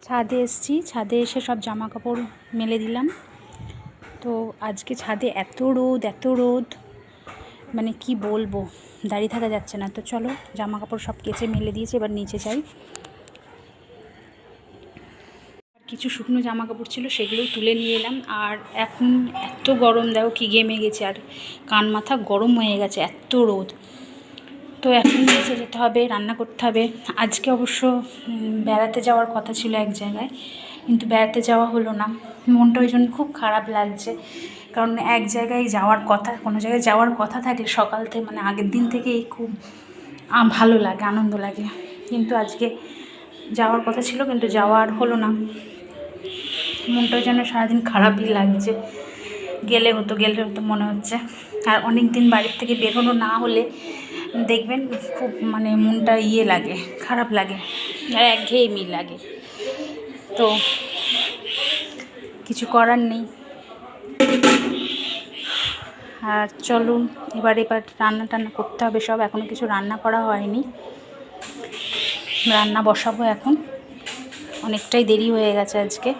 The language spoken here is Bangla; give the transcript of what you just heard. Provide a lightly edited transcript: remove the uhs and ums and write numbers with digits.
ছাদে এসেছি, ছাদে এসে সব জামা কাপড় মেলে দিলাম। তো আজকে ছাদে এত রোদ মানে কি বলবো, দাঁড়িয়ে থাকা যাচ্ছে না। তো চলো জামা কাপড় সব কেচে মেলে দিয়েছি, এবার নিচে যাই। কিছু শুকনো জামা কাপড় ছিল সেগুলোও তুলে নিয়ে এলাম। আর এখন এত গরম, দেখো কি ঘেমে গেছে, আর কান মাথা গরম হয়ে গেছে, এত রোদ। তো এখন নিচে যেতে হবে, রান্না করতে হবে। আজকে অবশ্য বেড়াতে যাওয়ার কথা ছিল এক জায়গায়, কিন্তু বেড়াতে যাওয়া হলো না। মনটা ওই জন্য খুব খারাপ লাগছে, কারণ এক জায়গায় যাওয়ার কথা, কোনো জায়গায় যাওয়ার কথা থাকলে সকাল থেকে মানে আগের দিন থেকেই খুব ভালো লাগে, আনন্দ লাগে। কিন্তু আজকে যাওয়ার কথা ছিল, কিন্তু যাওয়ার হলো না। মনটা যেন সারাদিন খারাপই লাগছে। গেলে হতো মনে হচ্ছে। আর অনেক দিন বাড়ির থেকে বেরোনো না হলে দেখবেন খুব মানে মনটা লাগে, খারাপ লাগে, আর একঘেয়েমি লাগে। তো কিছু করার নেই। আর চলুন এবার রান্না টান্না করতে হবে সব। এখনও কিছু রান্না করা হয়নি, রান্না বসাবো এখন। অনেকটাই দেরি হয়ে গেছে আজকে।